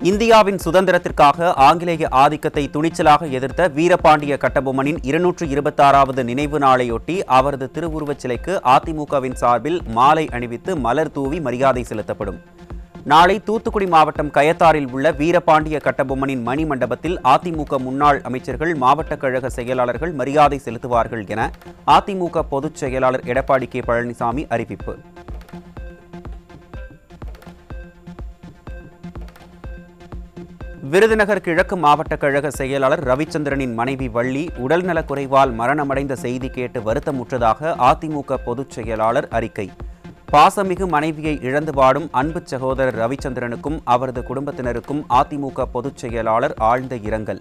இந்தியாவின் சுதந்திரத்திற்காக ஆங்கிலேய ஆதிக்கத்தை துணிச்சலாக எதிர்த்த வீரபாண்டிய கட்டபொம்மனின் 226வது நினைவு நாளையொட்டி அவரது திருவுருவச் சிலைக்கு அதிமுகவின் சார்பில் மாலை அணிவித்து மலர் தூவி மரியாதை செலுத்தப்படும். நாளை தூத்துக்குடி மாவட்டம் கயத்தாறில் உள்ள வீரபாண்டிய கட்டபொம்மனின் மணி மண்டபத்தில் அதிமுக முன்னாள் அமைச்சர்கள், மாவட்ட கழக செயலாளர்கள் மரியாதை செலுத்துவார்கள் என அதிமுக பொதுச் செயலாளர் எடப்பாடி கே. பழனிசாமி அறிவிப்பு. விருதுநகர் கிழக்கு மாவட்ட கழக செயலாளர் ரவிச்சந்திரனின் மனைவி வள்ளி உடல்நலக் குறைவால் மரணமடைந்த செய்தி கேட்டு வருத்தமுற்றதாக அதிமுக பொதுச் செயலாளர் அறிக்கை. பாசமிகு மனைவியை இழந்து வாடும் அன்பு சகோதரர் ரவிச்சந்திரனுக்கும் அவரது குடும்பத்தினருக்கும் அதிமுக பொதுச் செயலாளர் ஆழ்ந்த இரங்கல்.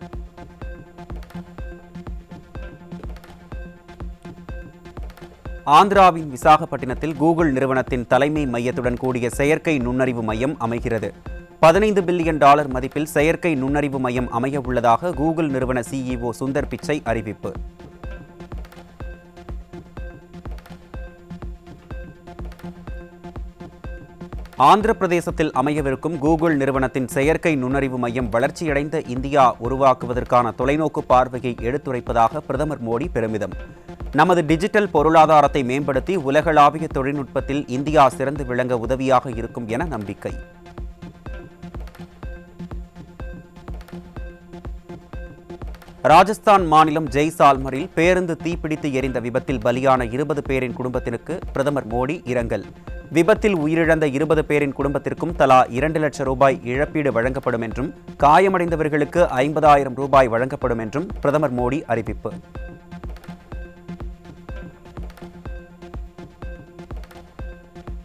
ஆந்திராவின் விசாகப்பட்டினத்தில் கூகுள் நிறுவனத்தின் தலைமை மையத்துடன் கூடிய செயற்கை நுண்ணறிவு மையம் அமைகிறது. $15 பில்லியன் மதிப்பில் செயற்கை நுண்ணறிவு மையம் அமைய உள்ளதாக கூகுள் நிறுவன CEO சுந்தர் பிச்சை அறிவிப்பு. ஆந்திர பிரதேசத்தில் அமையவிருக்கும் கூகுள் நிறுவனத்தின் செயற்கை நுண்ணறிவு மையம் வளர்ச்சியடைந்த இந்தியா உருவாக்குவதற்கான தொலைநோக்கு பார்வையை எடுத்துரைப்பதாக பிரதமர் மோடி பெருமிதம். நமது டிஜிட்டல் பொருளாதாரத்தை மேம்படுத்தி உலகளாவிய தொழில்நுட்பத்தில் இந்தியா சிறந்து விளங்க உதவியாக இருக்கும் என நம்பிக்கை. ராஜஸ்தான் மாநிலம் ஜெய்சால்மரில் பேருந்து தீப்பிடித்து எரிந்த விபத்தில் பலியான 20 பேரின் குடும்பத்திற்கு பிரதமர் மோடி இரங்கல். விபத்தில் உயிரிழந்த 20 பேரின் குடும்பத்திற்கும் தலா 2 லட்சம் ரூபாய் இழப்பீடு வழங்கப்படும் என்றும் காயமடைந்தவர்களுக்கு 50,000 ரூபாய் வழங்கப்படும் என்றும் பிரதமர் மோடி அறிவிப்பு.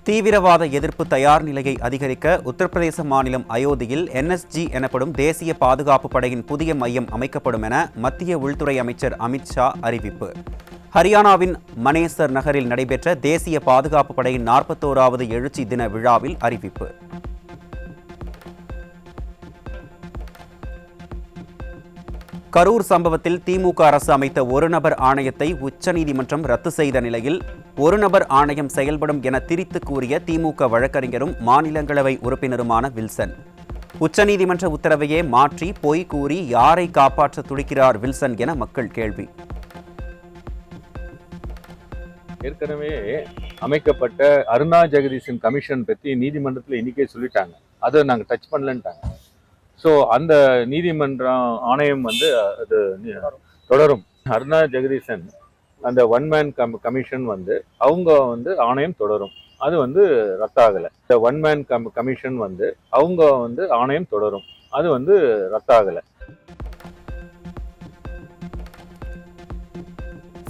தீவிரவாத எதிர்ப்பு தயார் நிலையை அதிகரிக்க உத்தரப்பிரதேச மாநிலம் அயோத்தியில் NSG எனப்படும் தேசிய பாதுகாப்பு படையின் புதிய மையம் அமைக்கப்படும் என மத்திய உள்துறை அமைச்சர் அமித் ஷா அறிவிப்பு. ஹரியானாவின் மனேசர் நகரில் நடைபெற்ற தேசிய பாதுகாப்பு படையின் 41வது எழுச்சி தின விழாவில் அறிவிப்பு. கரூர் சம்பவத்தில் திமுக அரசு அமைத்த ஒரு நபர் ஆணையத்தை உச்சநீதிமன்றம் ரத்து செய்த நிலையில் ஒரு நபர் ஆணையம் செயல்படும் என திரித்து கூறிய திமுக வழக்கறிஞரும் மாநிலங்களவை உறுப்பினருமான வில்சன். உச்சநீதிமன்ற உத்தரவையே மாற்றி பொய் கூறி யாரை காப்பாற்ற துடிக்கிறார் வில்சன் என மக்கள் கேள்வி. ஏற்கனவே அமைக்கப்பட்ட அருணா ஜெகதீசன் கமிஷன் பற்றி நீதிமன்றத்தில் இன்னைக்கே சொல்லிட்டாங்க, அதை நாங்கள் டச் பண்ணலன்ட்டாங்க. ஸோ அந்த நீதிமன்ற ஆணையம் அது தொடரும். அருணா ஜெகதீசன் அந்த ஒன்-மேன் கமிஷன் அவங்க ஆணையம் தொடரும். அது ரத்தாகலை. இந்த ஒன்-மேன் கமிஷன் அவங்க ஆணையம் தொடரும். அது ரத்தாகலை.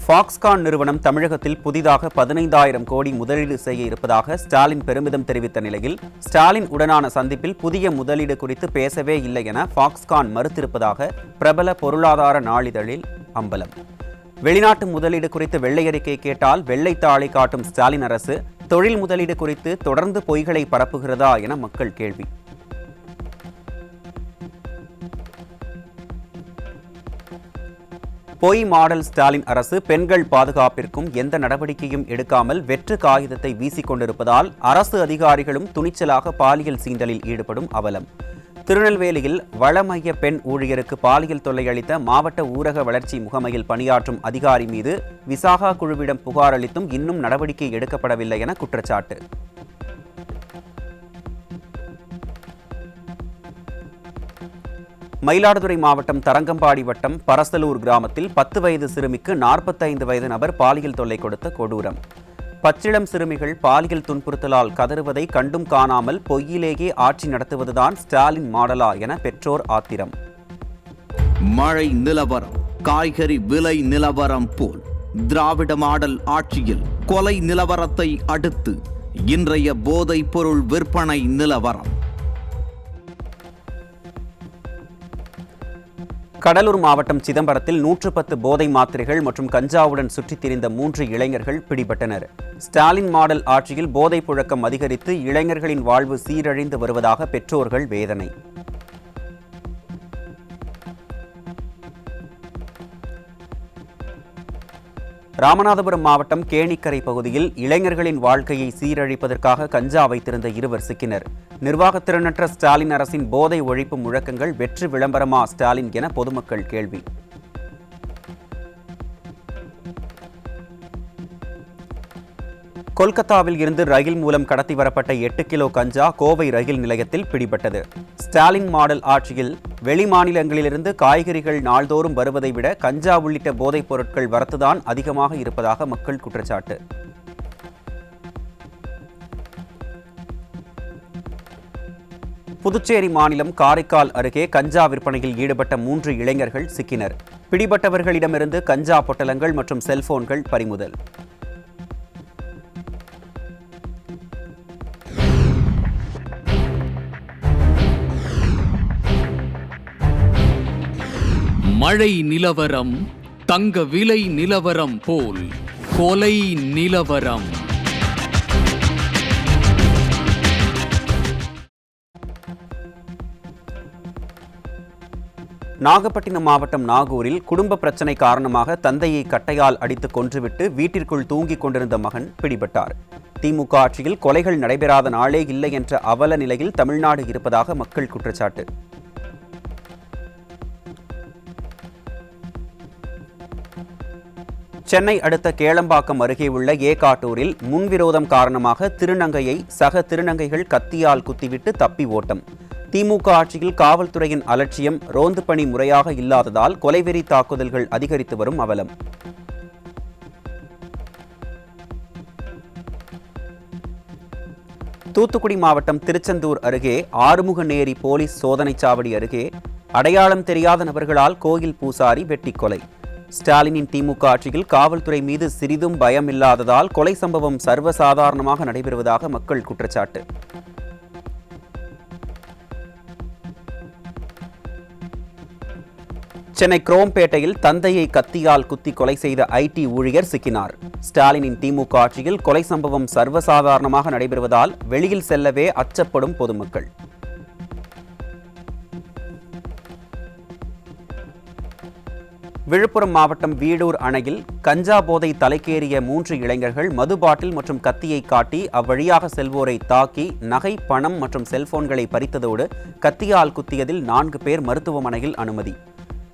ஃபாக்ஸ்கான் நிறுவனம் தமிழகத்தில் புதிதாக 15,000 கோடி முதலீடு செய்ய இருப்பதாக ஸ்டாலின் பெருமிதம் தெரிவித்த நிலையில் ஸ்டாலின் உடனான சந்திப்பில் புதிய முதலீடு குறித்து பேசவே இல்லை என ஃபாக்ஸ்கான் மறுத்திருப்பதாக பிரபல பொருளாதார நாளிதழில் அம்பலம். வெளிநாட்டு முதலீடு குறித்து வெள்ளை அறிக்கை கேட்டால் வெள்ளைத்தாளை காட்டும் ஸ்டாலின் அரசு தொழில் முதலீடு குறித்து தொடர்ந்து பொய்களை பரப்புகிறதா என மக்கள் கேள்வி. பொய் மாடல் ஸ்டாலின் அரசு பெண்கள் பாதுகாப்பிற்கும் எந்த நடவடிக்கையும் எடுக்காமல் வெற்று காகிதத்தை வீசிக்கொண்டிருப்பதால் அரசு அதிகாரிகளும் துணிச்சலாக பாலியல் சீண்டலில் ஈடுபடும் அவலம். திருநெல்வேலியில் வளமைய பெண் ஊழியருக்கு பாலியல் தொல்லை அளித்த மாவட்ட ஊரக வளர்ச்சி முகமையில் பணியாற்றும் அதிகாரி மீது விசாகா குழுவிடம் புகார் அளித்தும் இன்னும் நடவடிக்கை எடுக்கப்படவில்லை என குற்றச்சாட்டு. மயிலாடுதுறை மாவட்டம் தரங்கம்பாடி வட்டம் பரசலூர் கிராமத்தில் 10 வயது சிறுமிக்கு 45 வயது நபர் பாலியல் தொல்லை கொடுத்த கொடூரம். பச்சிளம் சிறுமிகள் பாலியல் துன்புறுத்தலால் கதறுவதை கண்டும் காணாமல் பொய்யிலேயே ஆட்சி நடத்துவதுதான் ஸ்டாலின் மாடலா என பெற்றோர் ஆத்திரம். மழை நிலவரம், காய்கறி விலை நிலவரம் போல் திராவிட மாடல் ஆட்சியில் கொலை நிலவரத்தை அடுத்து இன்றைய போதைப் பொருள் விற்பனை நிலவரம். கடலூர் மாவட்டம் சிதம்பரத்தில் 110 போதை மாத்திரைகள் மற்றும் கஞ்சாவுடன் சுற்றித் திரிந்த 3 இளைஞர்கள் பிடிபட்டனர். ஸ்டாலின் மாடல் ஆட்சியில் போதைப் புழக்கம் அதிகரித்து இளைஞர்களின் வாழ்வு சீரழிந்து வருவதாக பெற்றோர்கள் வேதனை. ராமநாதபுரம் மாவட்டம் கேணிக்கரை பகுதியில் இளைஞர்களின் வாழ்க்கையை சீரழிப்பதற்காக கஞ்சா வைத்திருந்த இருவர் சிக்கினர். நிர்வாகத்திறனற்ற ஸ்டாலின் அரசின் போதை ஒழிப்பு முழக்கங்கள் வெற்றி விளம்பரமா ஸ்டாலின் என பொதுமக்கள் கேள்வி. கொல்கத்தாவில் இருந்து ரயில் மூலம் கடத்தி வரப்பட்ட 8 கிலோ கஞ்சா கோவை ரயில் நிலையத்தில் பிடிபட்டது. ஸ்டாலின் மாடல் ஆட்சியில் வெளி மாநிலங்களிலிருந்து காய்கறிகள் நாள்தோறும் வருவதை விட கஞ்சா உள்ளிட்ட போதைப் பொருட்கள் வரத்துதான் அதிகமாக இருப்பதாக மக்கள் குற்றச்சாட்டு. புதுச்சேரி மாநிலம் காரைக்கால் அருகே கஞ்சா விற்பனையில் ஈடுபட்ட 3 இளைஞர்கள் சிக்கினர். பிடிபட்டவர்களிடமிருந்து கஞ்சா பொட்டலங்கள் மற்றும் செல்போன்கள் பறிமுதல். மழை நிலவரம் தங்க விலை நிலவரம் போல் கொலை நிலவரம். நாகப்பட்டினம் மாவட்டம் நாகூரில் குடும்ப பிரச்சனை காரணமாக தந்தையை கட்டையால் அடித்து கொன்றுவிட்டு வீட்டிற்குள் தூங்கிக் கொண்டிருந்த மகன் பிடிபட்டார். திமுக ஆட்சியில் கொலைகள் நடைபெறாத நாளே இல்லை என்ற அவல நிலையில் தமிழ்நாடு இருப்பதாக மக்கள் குற்றச்சாட்டு. சென்னை அடுத்த கேளம்பாக்கம் அருகே உள்ள ஏகாட்டூரில் முன்விரோதம் காரணமாக திருநங்கையை சக திருநங்கைகள் கத்தியால் குத்திவிட்டு தப்பி ஓட்டம். திமுக ஆட்சியில் காவல்துறையின் அலட்சியம், ரோந்து பணி முறையாக இல்லாததால் கொலைவெறி தாக்குதல்கள் அதிகரித்து வரும் அவலம். தூத்துக்குடி மாவட்டம் திருச்செந்தூர் அருகே ஆறுமுகநேரி போலீஸ் சோதனைச் சாவடி அருகே அடையாளம் தெரியாத நபர்களால் கோயில் பூசாரி வெட்டி கொலை. ஸ்டாலினின் திமுக ஆட்சியில் காவல்துறை மீது சிறிதும் பயம் இல்லாததால் கொலை சம்பவம் சர்வசாதாரணமாக நடைபெறுவதாக மக்கள் குற்றச்சாட்டு. சென்னை குரோம்பேட்டையில் தந்தையை கத்தியால் குத்தி கொலை செய்த ஐடி ஊழியர் சிக்கினார். ஸ்டாலினின் திமுக ஆட்சியில் கொலை சம்பவம் சர்வசாதாரணமாக நடைபெறுவதால் வெளியில் செல்லவே அச்சப்படும் பொதுமக்கள். விழுப்புரம் மாவட்டம் வீடூர் அணையில் கஞ்சா போதை தலைக்கேறிய 3 இளைஞர்கள் மது பாட்டில் மற்றும் கத்தியை காட்டி அவ்வழியாக செல்வோரை தாக்கி நகை, பணம் மற்றும் செல்போன்களை பறித்ததோடு கத்தியால் குத்தியதில் 4 பேர் மருத்துவமனையில் அனுமதி.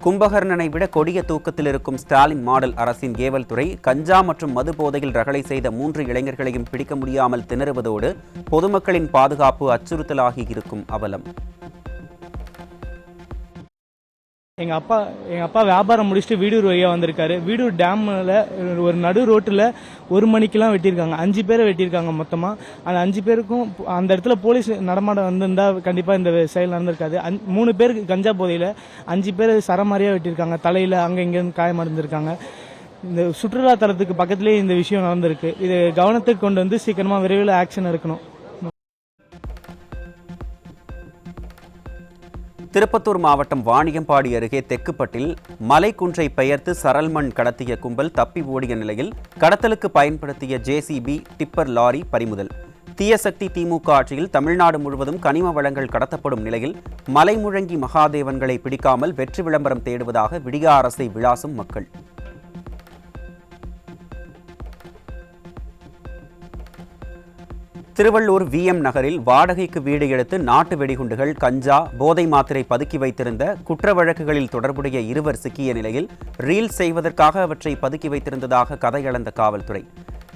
கும்பகர்ணனை விட கொடிய தூக்கத்தில் இருக்கும் ஸ்டாலின் மாடல் அரசின் ஏவல் துறை கஞ்சா மற்றும் மது போதையில் ரகளை செய்த 3 இளைஞர்களையும் பிடிக்க முடியாமல் திணறுவதோடு பொதுமக்களின் பாதுகாப்பு அச்சுறுத்தலாகி இருக்கும் அவலம். எங்கள் அப்பா வியாபாரம் முடிச்சுட்டு வீடூர் வழியாக வந்திருக்காரு. வீடூர் டேமில் ஒரு நடு ரோட்டில் 1 மணிக்கெலாம் வெட்டியிருக்காங்க. 5 பேரை வெட்டியிருக்காங்க மொத்தமாக. அந்த 5 பேருக்கும் அந்த இடத்துல போலீஸ் நடமாட்டம் வந்திருந்தால் கண்டிப்பாக இந்த செயல் நடந்திருக்காது. 3 பேருக்கு கஞ்சா போதையில் 5 பேர் சரமாரியாக வெட்டியிருக்காங்க. தலையில் அங்கே இங்கேருந்து காயமடைந்திருக்காங்க. இந்த சுற்றுலா தலத்துக்கு பக்கத்துலேயே இந்த விஷயம் நடந்திருக்கு. இது கவனத்துக்கு கொண்டு வந்து சீக்கிரமாக விரைவில் ஆக்ஷன் எடுக்கணும். திருப்பத்தூர் மாவட்டம் வாணியம்பாடி அருகே தெக்குப்பட்டில் மலைக்குன்றை பெயர்த்து சரல்மண் கடத்திய கும்பல் தப்பி ஓடிய நிலையில் கடத்தலுக்கு பயன்படுத்திய ஜேசிபி, டிப்பர் லாரி பறிமுதல். தீயசக்தி திமுக ஆட்சியில் தமிழ்நாடு முழுவதும் கனிம வளங்கள் கடத்தப்படும் நிலையில் மலைமுழங்கி மகாதேவன்களை பிடிக்காமல் வெற்றி விளம்பரம் தேடுவதாக விடிய அரசை விளாசும் மக்கள். திருவள்ளூர் VM நகரில் வாடகைக்கு வீடு எடுத்து நாட்டு வெடிகுண்டுகள், கஞ்சா, போதை மாத்திரை பதுக்கி வைத்திருந்த குற்ற வழக்குகளில் தொடர்புடைய 2 சிக்கிய நிலையில் ரீல் செய்வதற்காக அவற்றை பதுக்கி வைத்திருந்ததாக கதையளந்த காவல்துறை.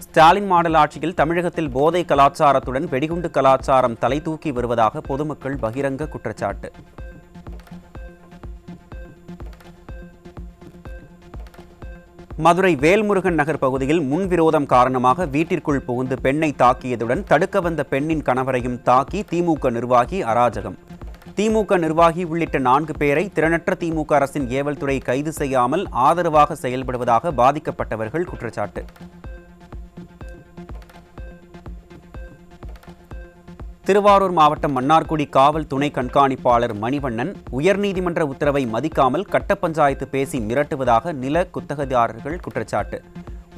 ஸ்டாலின் மாடல் ஆட்சியில் தமிழகத்தில் போதை கலாச்சாரத்துடன் வெடிகுண்டு கலாச்சாரம் தலை தூக்கி வருவதாக பொதுமக்கள் பகிரங்க குற்றச்சாட்டு. மதுரை வேல்முருகன் நகர் பகுதியில் முன்விரோதம் காரணமாக வீட்டிற்குள் புகுந்து பெண்ணை தாக்கியதுடன் தடுக்க வந்த பெண்ணின் கணவரையும் தாக்கி திமுக நிர்வாகி அராஜகம். திமுக நிர்வாகி உள்ளிட்ட 4 பேரை திறனற்ற திமுக அரசின் ஏவல் துறை கைது செய்யாமல் ஆதரவாக செயல்படுவதாக பாதிக்கப்பட்டவர்கள் குற்றச்சாட்டு. திருவாரூர் மாவட்டம் மன்னார்குடி காவல் துணை கண்காணிப்பாளர் மணிவண்ணன் உயர்நீதிமன்ற உத்தரவை மதிக்காமல் கட்ட பஞ்சாயத்து பேசி மிரட்டுவதாக நில குத்தகைதாரர்கள் குற்றச்சாட்டு.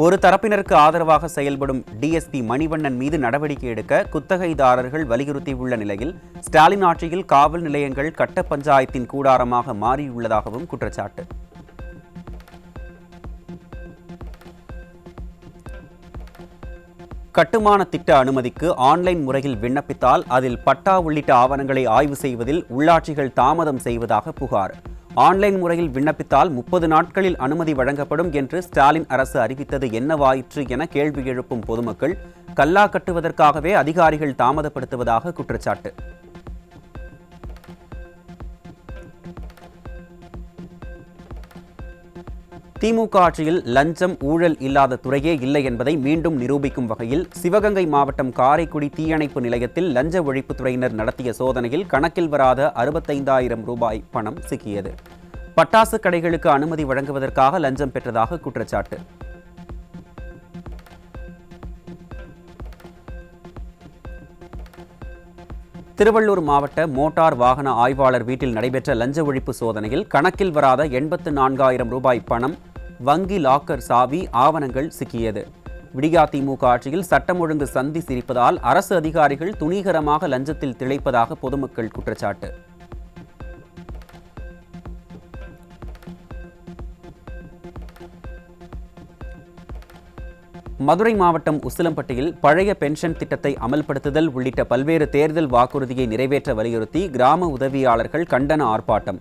ஒரு தரப்பினருக்கு ஆதரவாக செயல்படும் டிஎஸ்பி மணிவண்ணன் மீது நடவடிக்கை எடுக்க குத்தகைதாரர்கள் வலியுறுத்தியுள்ள நிலையில் ஸ்டாலின் ஆட்சியில் காவல் நிலையங்கள் கட்ட பஞ்சாயத்தின் கூடாரமாக மாறியுள்ளதாகவும் குற்றச்சாட்டு. கட்டுமான திட்ட அனுமதிக்கு ஆன்லைன் முறையில் விண்ணப்பித்தால் அதில் பட்டா உள்ளிட்ட ஆவணங்களை ஆய்வு செய்வதில் உள்ளாட்சிகள் தாமதம் செய்வதாக புகார். ஆன்லைன் முறையில் விண்ணப்பித்தால் 30 நாட்களில் அனுமதி வழங்கப்படும் என்று ஸ்டாலின் அரசு அறிவித்தது என்னவாயிற்று என கேள்வி எழுப்பும் பொதுமக்கள் கல்லா கட்டுவதற்காகவே அதிகாரிகள் தாமதப்படுத்துவதாக குற்றச்சாட்டு. திமுக ஆட்சியில் லஞ்சம் ஊழல் இல்லாத துறையே இல்லை என்பதை மீண்டும் நிரூபிக்கும் வகையில் சிவகங்கை மாவட்டம் காரைக்குடி தீயணைப்பு நிலையத்தில் லஞ்ச ஒழிப்புத்துறையினர் நடத்திய சோதனையில் கணக்கில் வராத 65,000 ரூபாய் பணம் சிக்கியது. பட்டாசு கடைகளுக்கு அனுமதி வழங்குவதற்காக லஞ்சம் பெற்றதாக குற்றச்சாட்டு. திருவள்ளூர் மாவட்ட மோட்டார் வாகன ஆய்வாளர் வீட்டில் நடைபெற்ற லஞ்ச ஒழிப்பு சோதனையில் கணக்கில் வராத 84,000 ரூபாய் பணம், வங்கி லாக்கர் சாவி, ஆவணங்கள் சிக்கியது. விடியா திமுக ஆட்சியில் சட்டம் ஒழுங்கு சந்தி சிரிப்பதால் அரசு அதிகாரிகள் துணிகரமாக லஞ்சத்தில் திளைப்பதாக பொதுமக்கள் குற்றச்சாட்டு. மதுரை மாவட்டம் உசிலம்பட்டியில் பழைய பென்ஷன் திட்டத்தை அமல்படுத்துதல் உள்ளிட்ட பல்வேறு தேர்தல் வாக்குறுதியை நிறைவேற்ற வலியுறுத்தி கிராம உதவியாளர்கள் கண்டன ஆர்ப்பாட்டம்.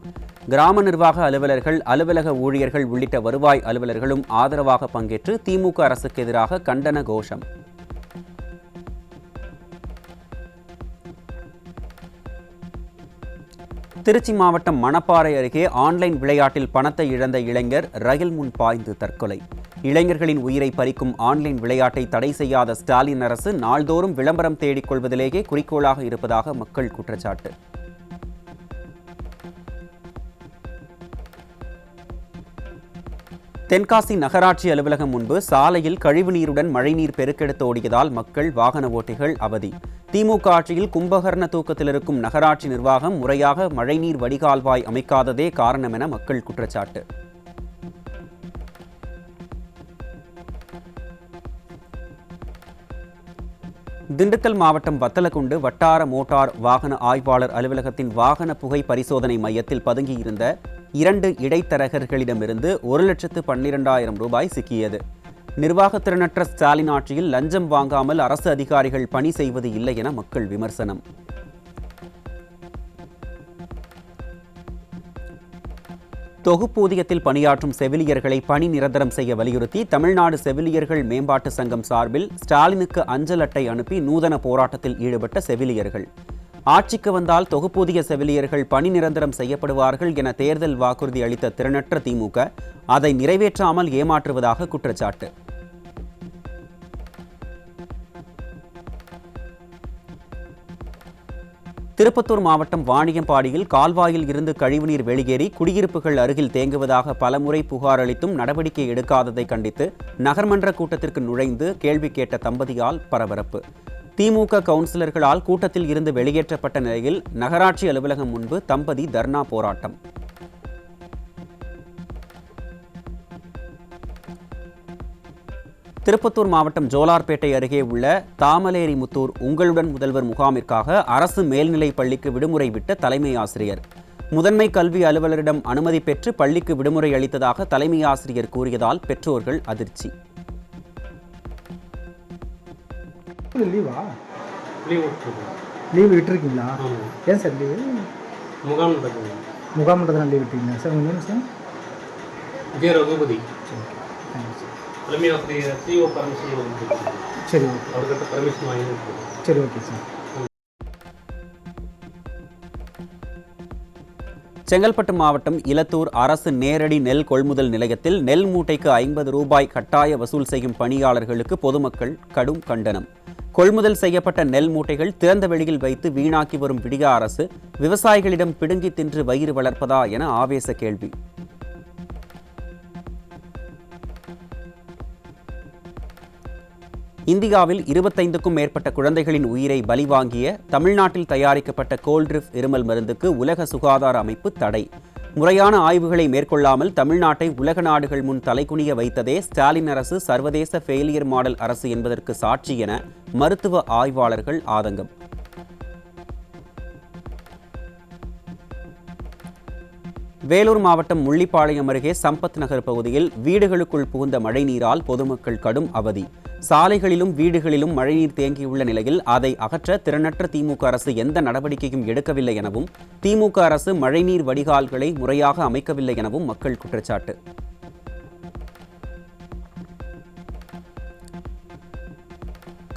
கிராம நிர்வாக அலுவலர்கள், அலுவலக ஊழியர்கள் உள்ளிட்ட வருவாய் அலுவலர்களும் ஆதரவாக பங்கேற்று திமுக அரசுக்கு எதிராக கண்டன கோஷம். திருச்சி மாவட்டம் மணப்பாறை அருகே ஆன்லைன் விளையாட்டில் பணத்தை இழந்த இளைஞர் ரயில் முன் பாய்ந்து தற்கொலை. இளைஞர்களின் உயிரை பறிக்கும் ஆன்லைன் விளையாட்டை தடை செய்யாத ஸ்டாலின் அரசு நாள்தோறும் விளம்பரம் தேடிக் கொள்வதிலேயே குறிக்கோளாக இருப்பதாக மக்கள் குற்றச்சாட்டு. தென்காசி நகராட்சி அலுவலகம் முன்பு சாலையில் கழிவுநீருடன் மழைநீர் பெருக்கெடுத்து ஓடியதால் மக்கள், வாகன ஓட்டிகள் அவதி. திமுக ஆட்சியில் கும்பகர்ண தூக்கத்தில் இருக்கும் நகராட்சி நிர்வாகம் முறையாக மழைநீர் வடிகால்வாய் அமைக்காததே காரணம் என மக்கள் குற்றச்சாட்டு. திண்டுக்கல் மாவட்டம் வத்தலக்குண்டு வட்டார மோட்டார் வாகன ஆய்வாளர் அலுவலகத்தின் வாகன புகை பரிசோதனை மையத்தில் பதுங்கியிருந்த 2 இடைத்தரகர்களிடமிருந்து 1,12,000 ரூபாய் சிக்கியது. நிர்வாகத்திறனற்ற ஸ்டாலின் ஆட்சியில் லஞ்சம் வாங்காமல் அரசு அதிகாரிகள் பணி செய்வது இல்லை என மக்கள் விமர்சனம். தொகுப்பூதியத்தில் பணியாற்றும் செவிலியர்களை பணி நிரந்தரம் செய்ய வலியுறுத்தி தமிழ்நாடு செவிலியர்கள் மேம்பாட்டு சங்கம் சார்பில் ஸ்டாலினுக்கு அஞ்சல் அட்டை அனுப்பி நூதன போராட்டத்தில் ஈடுபட்ட செவிலியர்கள். ஆட்சிக்கு வந்தால் தொகுப்பூதிய செவிலியர்கள் பணி நிரந்தரம் செய்யப்படுவார்கள் என தேர்தல் வாக்குறுதி அளித்த திறனற்ற திமுக அதை நிறைவேற்றாமல் ஏமாற்றுவதாக குற்றச்சாட்டு. திருப்பத்தூர் மாவட்டம் வாணியம்பாடியில் கால்வாயில் இருந்து கழிவுநீர் வெளியேறி குடியிருப்புகள் அருகில் தேங்குவதாக பலமுறை புகார் அளித்தும் நடவடிக்கை எடுக்காததை கண்டித்து நகர்மன்ற கூட்டத்திற்கு நுழைந்து கேள்வி கேட்ட தம்பதியால் பரபரப்பு. திமுக கவுன்சிலர்களால் கூட்டத்தில் இருந்து வெளியேற்றப்பட்ட நிலையில் நகராட்சி அலுவலகம் முன்பு தம்பதி தர்ணா போராட்டம். திருப்பத்தூர் மாவட்டம் ஜோலார்பேட்டை அருகே உள்ள தாமலேரிமுத்தூர் உங்களுடன் முதல்வர் முகாமிற்காக அரசு மேல்நிலைப் பள்ளிக்கு விடுமுறை விட்ட தலைமை ஆசிரியர். முதன்மை கல்வி அலுவலரிடம் அனுமதி பெற்று பள்ளிக்கு விடுமுறை அளித்ததாக தலைமை ஆசிரியர் கூறியதால் பெற்றோர்கள் அதிர்ச்சி. லீவ் விட்டுருக்கீங்களா? ஏன் சார் லீவு? முகாம் நடத்தினா லீவ் விட்டீங்களா சார்? உங்கள் name sir? Vijaya Raghupathi. Thank you sir. தலைமை ஆசிரியர் சிஓ பர்மிஷன். சரி ஓகே. அவர்கிட்ட பர்மிஷன் வாங்கி. சரி ஓகே சார். செங்கல்பட்டு மாவட்டம் இலத்தூர் அரசு நேரடி நெல் கொள்முதல் நிலையத்தில் நெல் மூட்டைக்கு 50 ரூபாய் கட்டாய வசூல் செய்யும் பணியாளர்களுக்கு பொதுமக்கள் கடும் கண்டனம். கொள்முதல் செய்யப்பட்ட நெல் மூட்டைகள் திறந்த வெளியில் வைத்து வீணாக்கி வரும் விடியா அரசு விவசாயிகளிடம் பிடுங்கி தின்று வயிறு வளர்ப்பதா என ஆவேச கேள்வி. இந்தியாவில் 25க்கும் மேற்பட்ட குழந்தைகளின் உயிரை பலி வாங்கிய தமிழ்நாட்டில் தயாரிக்கப்பட்ட கோல்ட்ரிப் இருமல் மருந்துக்கு உலக சுகாதார அமைப்பு தடை. முறையான ஆய்வுகளை மேற்கொள்ளாமல் தமிழ்நாட்டை உலக நாடுகள் முன் தலைகுனிய வைத்ததே ஸ்டாலின் அரசு சர்வதேச ஃபெயிலியர் மாடல் அரசு என்பதற்கு சாட்சி என மருத்துவ ஆய்வாளர்கள் ஆதங்கம். வேலூர் மாவட்டம் முள்ளிப்பாளையம் அருகே சம்பத் நகர் பகுதியில் வீடுகளுக்குள் புகுந்த மழைநீரால் பொதுமக்கள் கடும் அவதி. சாலைகளிலும் வீடுகளிலும் மழைநீர் தேங்கியுள்ள நிலையில் அதை அகற்ற திறனற்ற திமுக அரசு எந்த நடவடிக்கையும் எடுக்கவில்லை எனவும், திமுக அரசு மழைநீர் வடிகால்களை முறையாக அமைக்கவில்லை எனவும் மக்கள் குற்றச்சாட்டு.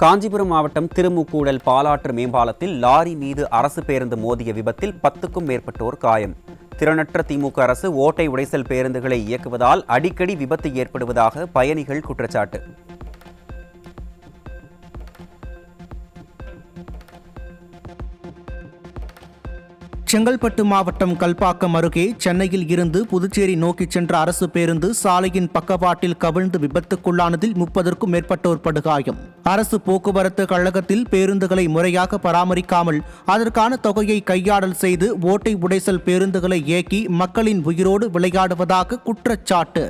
காஞ்சிபுரம் மாவட்டம் திருமுக்கூடல் பாலாற்று மேம்பாலத்தில் லாரி மீது அரசு பேருந்து மோதிய விபத்தில் 10க்கும் மேற்பட்டோர் காயம். திறனற்ற திமுக அரசு ஓட்டை உடைசல் பேருந்துகளை இயக்குவதால் அடிக்கடி விபத்து ஏற்படுவதாக பயணிகள் குற்றச்சாட்டு. செங்கல்பட்டு மாவட்டம் கல்பாக்கம் அருகே சென்னையில் இருந்து புதுச்சேரி நோக்கி சென்ற அரசு பேருந்து சாலையின் பக்கவாட்டில் கவிழ்ந்து விபத்துக்குள்ளானதில் 30க்கும் மேற்பட்டோர் படுகாயம். அரசு போக்குவரத்து கழகத்தில் பேருந்துகளை முறையாக பராமரிக்காமல் அதற்கான தொகையை கையாடல் செய்து ஓட்டை உடைசல் பேருந்துகளை இயக்கி மக்களின் உயிரோடு விளையாடுவதாக குற்றச்சாட்டு.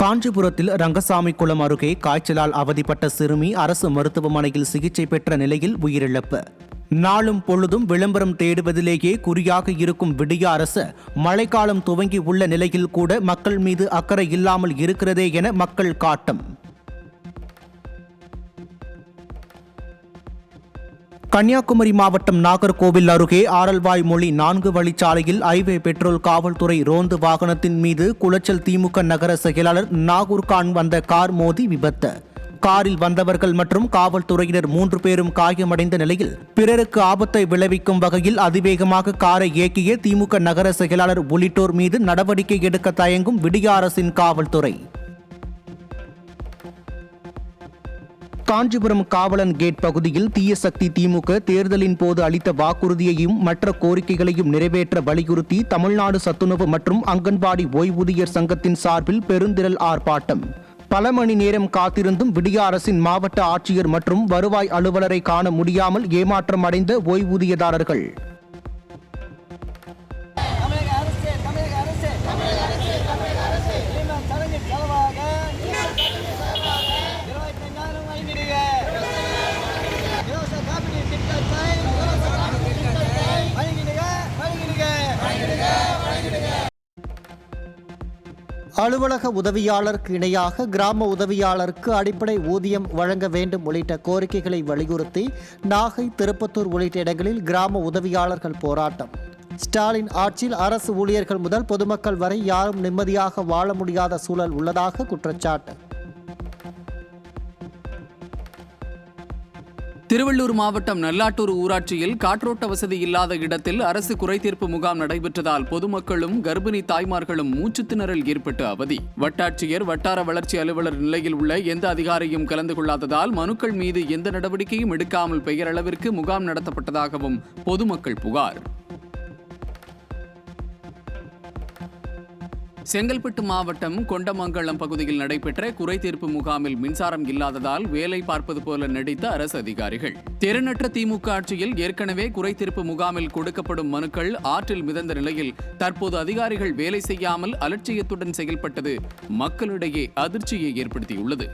காஞ்சிபுரத்தில் ரங்கசாமி குளம் அருகே காய்ச்சலால் அவதிப்பட்ட சிறுமி அரசு மருத்துவமனையில் சிகிச்சை பெற்ற நிலையில் உயிரிழப்பு. நாளும் பொழுதும் விளம்பரம் தேடுவதிலேயே குறியாக இருக்கும் விடிய அரசு மழைக்காலம் துவங்கி உள்ள நிலையில் கூட மக்கள் மீது அக்கறை இல்லாமல் இருக்கிறதே என மக்கள் காட்டம். கன்னியாகுமரி மாவட்டம் நாகர்கோவில் அருகே ஆரல்வாய்மொழி 4 வழிச்சாலையில் ஹைவே பெட்ரோல் காவல்துறை ரோந்து வாகனத்தின் மீது குளச்சல் திமுக நகர செயலாளர் நாகூர்கான் வந்த கார் மோதி விபத்து. காரில் வந்தவர்கள் மற்றும் காவல்துறையினர் 3 பேரும் காயமடைந்த நிலையில் பிறருக்கு ஆபத்தை விளைவிக்கும் வகையில் அதிவேகமாக காரை இயக்கிய திமுக நகர செயலாளர் உள்ளிட்டோர் மீது நடவடிக்கை எடுக்க தயங்கும் விடிய அரசின் காவல்துறை. காஞ்சிபுரம் காவலன் கேட் பகுதியில் தீய சக்தி திமுக தேர்தலின் போது அளித்த வாக்குறுதியையும் மற்ற கோரிக்கைகளையும் நிறைவேற்ற வலியுறுத்தி தமிழ்நாடு சத்துணவு மற்றும் அங்கன்வாடி ஓய்வூதியர் சங்கத்தின் சார்பில் பெருந்திரள் ஆர்ப்பாட்டம். பல மணி நேரம் காத்திருந்தும் விடிய அரசின் மாவட்ட ஆட்சியர் மற்றும் வருவாய் அலுவலரை காண முடியாமல் ஏமாற்றம் அடைந்த ஓய்வூதியதாரர்கள். அலுவலக உதவியாளருக்கு இணையாக கிராம உதவியாளருக்கு அடிப்படை ஊதியம் வழங்க வேண்டும் உள்ளிட்ட கோரிக்கைகளை வலியுறுத்தி நாகை, திருப்பத்தூர் உள்ளிட்ட இடங்களில் கிராம உதவியாளர்கள் போராட்டம். ஸ்டாலின் ஆட்சியில் அரசு ஊழியர்கள் முதல் பொதுமக்கள் வரை யாரும் நிம்மதியாக வாழ முடியாத சூழல் உள்ளதாக குற்றச்சாட்டு. திருவள்ளூர் மாவட்டம் நல்லாட்டூர் ஊராட்சியில் காற்றோட்ட வசதி இல்லாத இடத்தில் அரசு குறைதீர்ப்பு முகாம் நடைபெற்றதால் பொதுமக்களும் கர்ப்பிணி தாய்மார்களும் மூச்சுத்திணறல் ஏற்பட்டு அவதி. வட்டாட்சியர், வட்டார வளர்ச்சி அலுவலர் நிலையில் உள்ள எந்த அதிகாரியும் கலந்து கொள்ளாததால் மனுக்கள் மீது எந்த நடவடிக்கையும் எடுக்காமல் பெயரளவிற்கு முகாம் நடத்தப்பட்டதாகவும் பொதுமக்கள் புகார். செங்கல்பட்டு மாவட்டம் கொண்டமங்கலம் பகுதியில் நடைபெற்ற குறைதீர்ப்பு முகாமில் மின்சாரம் இல்லாததால் வேலை பார்ப்பது போல நடித்த அரசு அதிகாரிகள். திறனற்ற திமுக ஆட்சியில் ஏற்கனவே குறைதீர்ப்பு முகாமில் கொடுக்கப்படும் மனுக்கள் ஆற்றில் மிதந்த நிலையில் தற்போது அதிகாரிகள் வேலை செய்யாமல் அலட்சியத்துடன் செயல்பட்டது மக்களிடையே அதிர்ச்சியை ஏற்படுத்தியுள்ளது.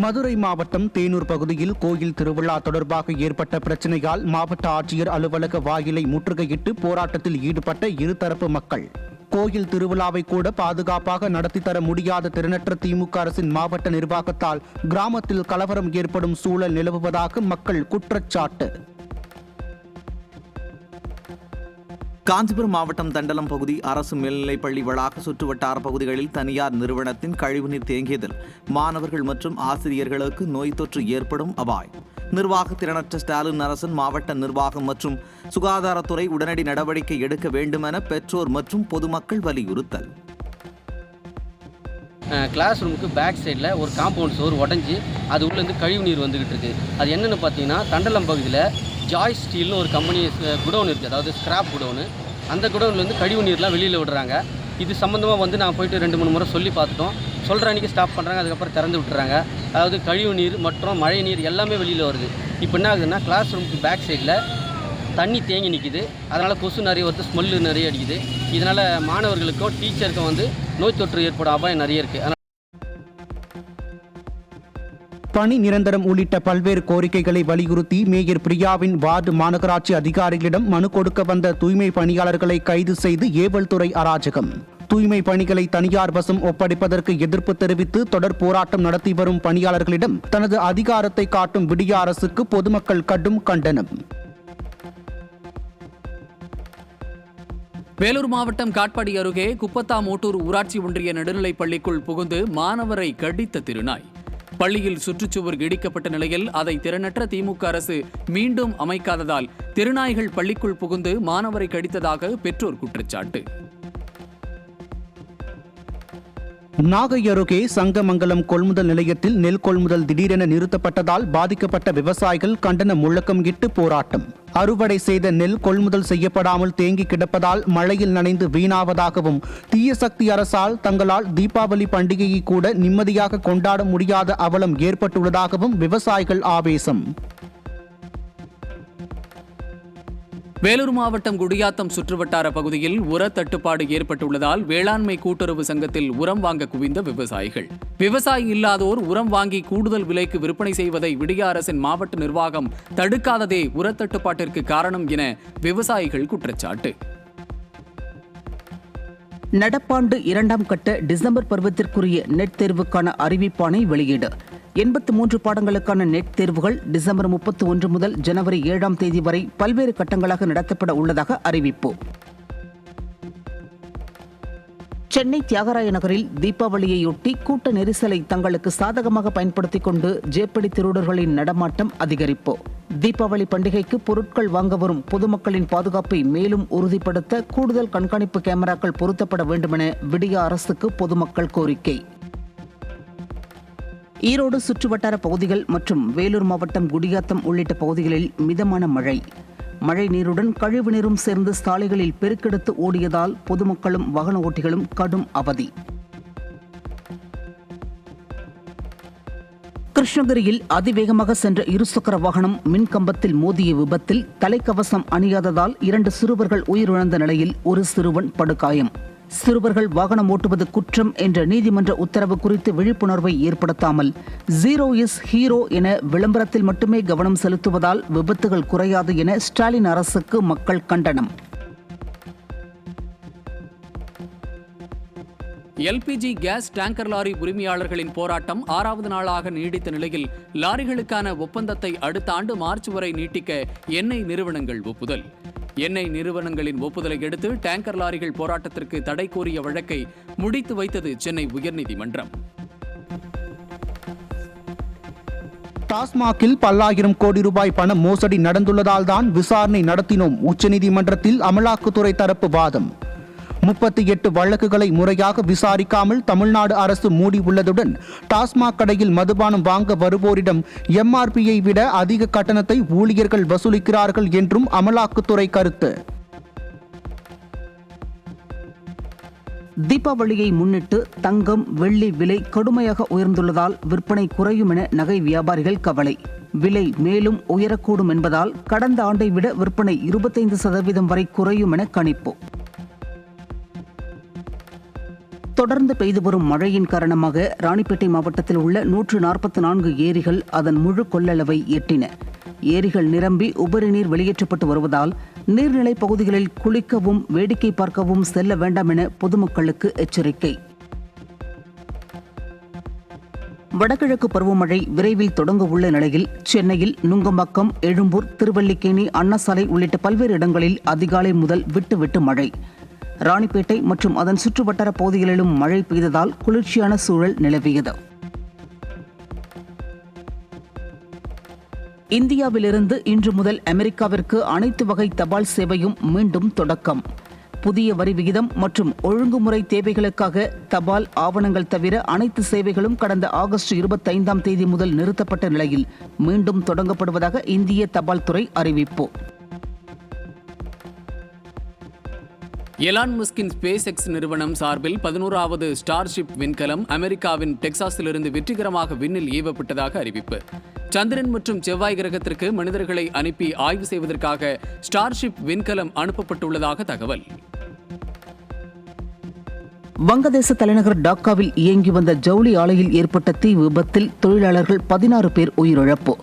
மதுரை மாவட்டம் தேனூர் பகுதியில் கோயில் திருவிழா தொடர்பாக ஏற்பட்ட பிரச்சனையால் மாவட்ட ஆட்சியர் அலுவலக வாயிலை முற்றுகையிட்டு போராட்டத்தில் ஈடுபட்ட இருதரப்பு மக்கள். கோயில் திருவிழாவை கூட பாதுகாப்பாக நடத்தி தர முடியாத திறனற்ற திமுக அரசின் மாவட்ட நிர்வாகத்தால் கிராமத்தில் கலவரம் ஏற்படும் சூழல் நிலவுவதாக மக்கள் குற்றச்சாட்டு. காஞ்சிபுரம் மாவட்டம் தண்டலம் பகுதி அரசு மேல்நிலைப்பள்ளி வளாக சுற்றுவட்டார பகுதிகளில் தனியார் நிறுவனத்தின் கழிவுநீர் தேங்கியதில் மாணவர்கள் மற்றும் ஆசிரியர்களுக்கு நோய் தொற்று ஏற்படும் அபாயம். நிர்வாக திறனற்ற ஸ்டாலின் அரசின் மாவட்ட நிர்வாகம் மற்றும் சுகாதாரத்துறை உடனடி நடவடிக்கை எடுக்க வேண்டுமென பெற்றோர் மற்றும் பொதுமக்கள் வலியுறுத்தல். கிளாஸ் ரூமுக்கு பேக் சைடில் ஒரு காம்பவுண்ட் சோர் உடஞ்சி அது உள்ளேருந்து கழிவு நீர் வந்துக்கிட்டு இருக்குது. அது என்னென்னு பார்த்தீங்கன்னா, தண்டலம் பகுதியில் ஜாய் ஸ்டீல்னு ஒரு கம்பெனி குடோன் இருக்குது, அதாவது ஸ்கிராப் குடோனு. அந்த குடோன்லேருந்து கழிவு நீர்லாம் வெளியில் விடுறாங்க. இது சம்மந்தமாக நான் போயிட்டு 2-3 முறை சொல்லி பார்த்துட்டோம். சொல்கிற அன்றைக்கி ஸ்டாப் பண்ணுறாங்க, அதுக்கப்புறம் திறந்து விட்டுறாங்க. அதாவது கழிவு நீர் மற்றும் மழை நீர் எல்லாமே வெளியில் வருது. இப்போ என்ன ஆகுதுன்னா, கிளாஸ் ரூமுக்கு பேக் சைடில் தண்ணி தேங்கி நிற்கிது. அதனால் கொசு நிறைய வருது, ஸ்மெல்லு நிறைய அடிக்குது. இதனால் மாணவர்களுக்கும் டீச்சருக்கும் நோய் தொற்று ஏற்படும் அபாயம் நிறைய இருக்குது. பணி நிரந்தரம் உள்ளிட்ட பல்வேறு கோரிக்கைகளை வலியுறுத்தி மேயர் பிரியாவின் வார்டு மாநகராட்சி அதிகாரிகளிடம் மனு கொடுக்க வந்த தூய்மை பணியாளர்களை கைது செய்து ஏவல் துறை அராஜகம். தூய்மை பணிகளை தனியார் வசம் ஒப்படைப்பதற்கு எதிர்ப்பு தெரிவித்து தொடர் போராட்டம் நடத்தி வரும் பணியாளர்களிடம் தனது அதிகாரத்தை காட்டும் விடிய அரசுக்கு பொதுமக்கள் கடும் கண்டனம். வேலூர் மாவட்டம் காட்பாடி அருகே குப்பத்தாமோட்டூர் ஊராட்சி ஒன்றிய நடுநிலைப் பள்ளிக்குள் புகுந்து மாணவரை கடித்த திருநாய். பள்ளியில் சுற்றுச்சுவர் இடிக்கப்பட்ட நிலையில் அதை திறனற்ற திமுக அரசு மீண்டும் அமைக்காததால் திருநாய்கள் பள்ளிக்குள் புகுந்து மாணவரை கடித்ததாக பெற்றோர் குற்றச்சாட்டு. நாகை அருகே சங்கமங்கலம் கொள்முதல் நிலையத்தில் நெல் கொள்முதல் திடீரென நிறுத்தப்பட்டதால் பாதிக்கப்பட்ட விவசாயிகள் கண்டன முழக்கம் இட்டு போராட்டம். அறுவடை செய்த நெல் கொள்முதல் செய்யப்படாமல் தேங்கி கிடப்பதால் மழையில் நனைந்து வீணாவதாகவும், தீய சக்தி அரசால் தங்களால் தீபாவளி பண்டிகையை கூட நிம்மதியாக கொண்டாட முடியாத அவலம் ஏற்பட்டுள்ளதாகவும் விவசாயிகள் ஆவேசம். வேலூர் மாவட்டம் குடியாத்தம் சுற்றுவட்டார பகுதியில் உர தட்டுப்பாடு ஏற்பட்டுள்ளதால் வேளாண்மை கூட்டுறவு சங்கத்தில் உரம் வாங்க குவிந்த விவசாயிகள். விவசாயி இல்லாதோர் உரம் வாங்கி கூடுதல் விலைக்கு விற்பனை செய்வதை விடிய அரசின் மாவட்ட நிர்வாகம் தடுக்காததே உர தட்டுப்பாட்டிற்கு காரணம் என விவசாயிகள் குற்றச்சாட்டு. நடப்பாண்டு 2ஆம் கட்ட டிசம்பர் பருவத்திற்குரிய நெட் தேர்வுக்கான அறிவிப்பாணை வெளியீடு. 83 பாடங்களுக்கான நெட் தேர்வுகள் டிசம்பர் 31 முதல் ஜனவரி 7ஆம் தேதி வரை பல்வேறு கட்டங்களாக நடத்தப்பட உள்ளதாக அறிவிப்பு. சென்னை தியாகராய நகரில் தீபாவளியையொட்டி கூட்ட நெரிசலை தங்களுக்கு சாதகமாக பயன்படுத்திக் கொண்டு ஜேப்படி திருடர்களின் நடமாட்டம் அதிகரிப்பு. தீபாவளி பண்டிகைக்கு பொருட்கள் வாங்க வரும் பொதுமக்களின் பாதுகாப்பை மேலும் உறுதிப்படுத்த கூடுதல் கண்காணிப்பு கேமராக்கள் பொருத்தப்பட வேண்டுமென விடிய அரசுக்கு பொதுமக்கள் கோரிக்கை. ஈரோடு சுற்றுவட்டார பகுதிகள் மற்றும் வேலூர் மாவட்டம் குடியாத்தம் உள்ளிட்ட பகுதிகளில் மிதமான மழை. மழை நீருடன் கழிவு நீரும் சேர்ந்து சாலைகளில் பெருக்கெடுத்து ஓடியதால் பொதுமக்களும் வாகன ஓட்டிகளும் கடும் அவதி. கிருஷ்ணகிரியில் அதிவேகமாக சென்ற இருசக்கர வாகனம் மின்கம்பத்தில் மோதிய விபத்தில் தலைக்கவசம் அணியாததால் 2 சிறுவர்கள் உயிரிழந்த நிலையில் ஒரு சிறுவன் படுகாயம். சிறுவர்கள் வாகனம் ஓட்டுவது குற்றம் என்ற நீதிமன்ற உத்தரவு குறித்து விழிப்புணர்வை ஏற்படுத்தாமல் ஜீரோ இஸ் ஹீரோ என விளம்பரத்தில் மட்டுமே கவனம் செலுத்துவதால் விபத்துகள் குறையாது என ஸ்டாலின் அரசுக்கு மக்கள் கண்டனம். எல்பிஜி கேஸ் டேங்கர் லாரி உரிமையாளர்களின் போராட்டம் 6வது நாளாக நீடித்த நிலையில் லாரிகளுக்கான ஒப்பந்தத்தை அடுத்த ஆண்டு மார்ச் வரை நீட்டிக்க எண்ணெய் நிறுவனங்கள் ஒப்புதல். எண்ணெய் நிறுவனங்களின் ஒப்புதலை அடுத்து டேங்கர் லாரிகள் போராட்டத்திற்கு தடை கோரிய வழக்கை முடித்து வைத்தது சென்னை உயர்நீதிமன்றம். டாஸ்மாகில் பல்லாயிரம் கோடி ரூபாய் பண மோசடி நடந்துள்ளதால் தான் விசாரணை நடத்தினோம். உச்சநீதிமன்றத்தில் அமலாக்கத்துறை தரப்பு வாதம். 38 வழக்குகளை முறையாக விசாரிக்காமல் தமிழ்நாடு அரசு மூடி உள்ளதுடன் டாஸ்மாக் கடையில் மதுபானம் வாங்க வருவோரிடம் எம்ஆர்பியை விட அதிக கட்டணத்தை ஊழியர்கள் வசூலிக்கிறார்கள் என்றும் அமலாக்கத்துறை கருத்து. தீபாவளியை முன்னிட்டு தங்கம் வெள்ளி விலை கடுமையாக உயர்ந்துள்ளதால் விற்பனை குறையும் என நகை வியாபாரிகள் கவலை. விலை மேலும் உயரக்கூடும் என்பதால் கடந்த ஆண்டை விட விற்பனை 25% வரை குறையும் என கணிப்பு. தொடர்ந்து பெய்து வரும் மழையின் காரணமாக ராணிப்பேட்டை மாவட்டத்தில் உள்ள 144 ஏரிகள் அதன் முழு கொள்ளளவை எட்டின. ஏரிகள் நிரம்பி உபரி நீர் வெளியேற்றப்பட்டு வருவதால் நீர்நிலை பகுதிகளில் குளிக்கவும் வேடிக்கை பார்க்கவும் செல்ல வேண்டாம் என பொதுமக்களுக்கு எச்சரிக்கை. வடகிழக்கு பருவமழை விரைவில் தொடங்க உள்ள நிலையில் சென்னையில் நுங்கம்பாக்கம், எழும்பூர், திருவல்லிக்கேணி, அண்ணாசாலை உள்ளிட்ட பல்வேறு இடங்களில் அதிகாலை முதல் விட்டு மழை. ராணிப்பேட்டை மற்றும் அதன் சுற்றுவட்டார பகுதிகளிலும் மழை பெய்ததால் குளிர்ச்சியான சூழல் நிலவியது. இந்தியாவிலிருந்து இன்று முதல் அமெரிக்காவிற்கு அனைத்து வகை தபால் சேவையும் மீண்டும் தொடக்கம். புதிய வரி விகிதம் மற்றும் ஒழுங்குமுறை தேவைகளுக்காக தபால் ஆவணங்கள் தவிர அனைத்து சேவைகளும் கடந்த ஆகஸ்ட் 25ஆம் தேதி முதல் நிறுத்தப்பட்ட நிலையில் மீண்டும் தொடங்கப்படுவதாக இந்திய தபால் துறை அறிவிப்பு. எலான் மஸ்கின் ஸ்பேஸ் எக்ஸ் நிறுவனம் சார்பில் 11வது ஸ்டார்ஷிப் விண்கலம் அமெரிக்காவின் டெக்சாஸிலிருந்து வெற்றிகரமாக விண்ணில் ஏவப்பட்டதாக அறிவிப்பு. சந்திரன் மற்றும் செவ்வாய் கிரகத்திற்கு மனிதர்களை அனுப்பி ஆய்வு செய்வதற்காக ஸ்டார்ஷிப் விண்கலம் அனுப்பப்பட்டுள்ளதாக தகவல். வங்கதேச தலைநகர் டாக்காவில் இயங்கி வந்த ஜவுளி ஆலையில் ஏற்பட்ட தீ விபத்தில் தொழிலாளர்கள் 16 பேர் உயிரிழப்பு.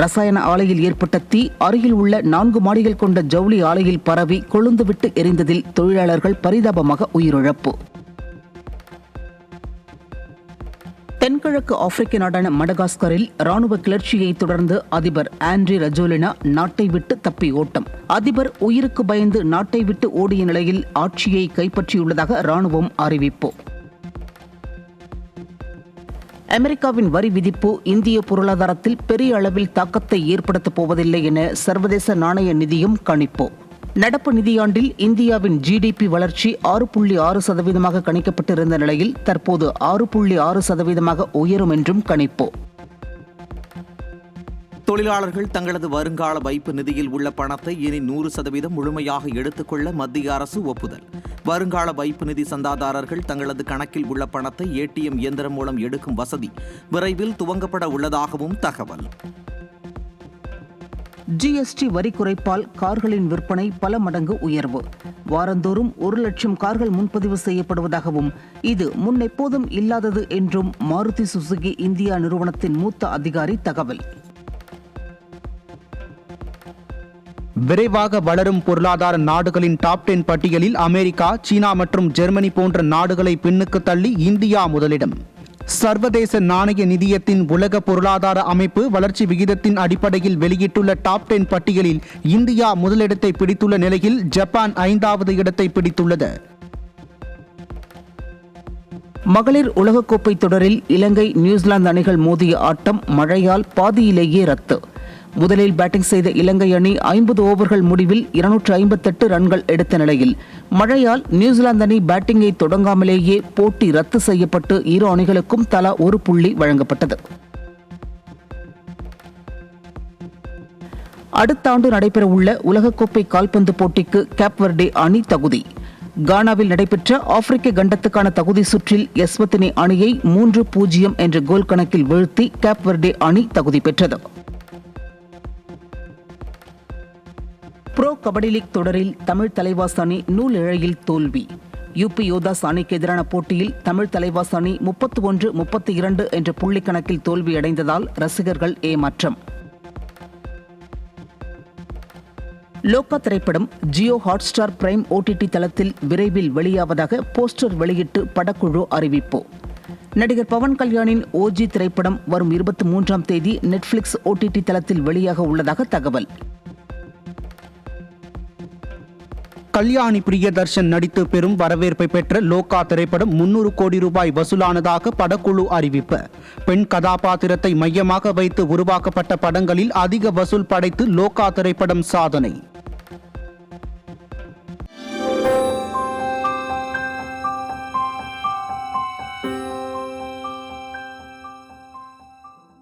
ரசாயன ஆலையில் ஏற்பட்ட தீ அருகில் உள்ள 4 மாடிகள் கொண்ட ஜவுளி ஆலையில் பரவி கொழுந்துவிட்டு எரிந்ததில் தொழிலாளர்கள் பரிதாபமாக உயிரிழப்பு. தென்கிழக்கு ஆப்பிரிக்க நாடான மடகாஸ்கரில் ராணுவ கிளர்ச்சியை தொடர்ந்து அதிபர் ஆண்ட்ரி ரஜோலினா நாட்டை விட்டு தப்பி ஓட்டம். அதிபர் உயிருக்கு பயந்து நாட்டை விட்டு ஓடிய நிலையில் ஆட்சியை கைப்பற்றியுள்ளதாக ராணுவம் அறிவிப்பு. அமெரிக்காவின் வரி விதிப்பு இந்திய பொருளாதாரத்தில் பெரிய அளவில் தாக்கத்தை ஏற்படுத்தப் போவதில்லை என சர்வதேச நாணய நிதியம் கணிப்பு. நடப்பு நிதியாண்டில் இந்தியாவின் ஜிடிபி வளர்ச்சி 6.6% கணிக்கப்பட்டிருந்த நிலையில் தற்போது 6.6% உயரும் என்றும் கணிப்பு. தொழிலாளர்கள் தங்களது வருங்கால வைப்பு நிதியில் உள்ள பணத்தை இனி 100% முழுமையாக எடுத்துக்கொள்ள மத்திய அரசு ஒப்புதல். வருங்கால வைப்பு நிதி சந்தாதாரர்கள் தங்களது கணக்கில் உள்ள பணத்தை ஏடிஎம் இயந்திரம் மூலம் எடுக்கும் வசதி விரைவில் துவங்கப்பட உள்ளதாகவும் தகவல். ஜிஎஸ்டி வரி குறைப்பால் கார்களின் விற்பனை பல மடங்கு உயர்வு. வாரந்தோறும் 1 லட்சம் கார்கள் முன்பதிவு செய்யப்படுவதாகவும் இது முன்னெப்போதும் இல்லாதது என்றும் மாருதி சுசுகி இந்தியா நிறுவனத்தின் மூத்த அதிகாரி தகவல். விரைவாக வளரும் பொருளாதார நாடுகளின் டாப் 10 பட்டியலில் அமெரிக்கா, சீனா மற்றும் ஜெர்மனி போன்ற நாடுகளை பின்னுக்கு தள்ளி இந்தியா முதலிடம். சர்வதேச நாணய நிதியத்தின் உலக பொருளாதார அமைப்பு வளர்ச்சி விகிதத்தின் அடிப்படையில் வெளியிட்டுள்ள டாப் 10 பட்டியலில் இந்தியா முதலிடத்தை பிடித்துள்ள நிலையில் ஜப்பான் 5வது இடத்தை பிடித்துள்ளது. மகளிர் உலகக்கோப்பை தொடரில் இலங்கை, நியூசிலாந்து அணிகள் மோதிய ஆட்டம் மழையால் பாதியிலேயே ரத்து. முதலில் பேட்டிங் செய்த இலங்கை அணி 50 ஓவர்கள் முடிவில் 258 ரன்கள் எடுத்த நிலையில் மழையால் நியூசிலாந்து அணி பேட்டிங்கை தொடங்காமலேயே போட்டி ரத்து செய்யப்பட்டு இரு அணிகளுக்கும் தலா 1 புள்ளி வழங்கப்பட்டது. அடுத்த ஆண்டு நடைபெறவுள்ள உலகக்கோப்பை கால்பந்து போட்டிக்கு கேப் வெர்டே அணி தகுதி. கானாவில் நடைபெற்ற ஆப்பிரிக்க கண்டத்துக்கான தகுதி சுற்றில் எஸ்வத்தினி அணியை 3-0 என்ற கோல் கணக்கில் வீழ்த்தி கேப் வெர்டே அணி தகுதி பெற்றது. புரோ கபடி லீக் தொடரில் தமிழ் தலைவாஸ் அணி நூல் இழையில் தோல்வி. யூபி யோதாஸ் அணிக்கு எதிரான போட்டியில் தமிழ் தலைவாஸ் அணி 31-32 என்ற புள்ளி கணக்கில் தோல்வியடைந்ததால் ரசிகர்கள் ஏமாற்றம். லோகா திரைப்படம் ஜியோ ஹாட்ஸ்டார் பிரைம் ஓடிடி தளத்தில் விரைவில் வெளியாவதாக போஸ்டர் வெளியிட்டு படக்குழு அறிவிப்பு. நடிகர் பவன் கல்யாணின் ஓஜி திரைப்படம் வரும் 23ஆம் தேதி நெட்ஃபிளிக்ஸ் ஓடிடி தளத்தில் வெளியாக உள்ளதாக தகவல். கல்யாணி பிரியதர்ஷன் நடித்து பெரும் வரவேற்பை பெற்ற லோகா திரைப்படம் 300 கோடி ரூபாய் வசூலானதாக படக்குழு அறிவிப்பு. பெண் கதாபாத்திரத்தை மையமாக வைத்து உருவாக்கப்பட்ட படங்களில் அதிக வசூல் படைத்து லோகா திரைப்படம் சாதனை.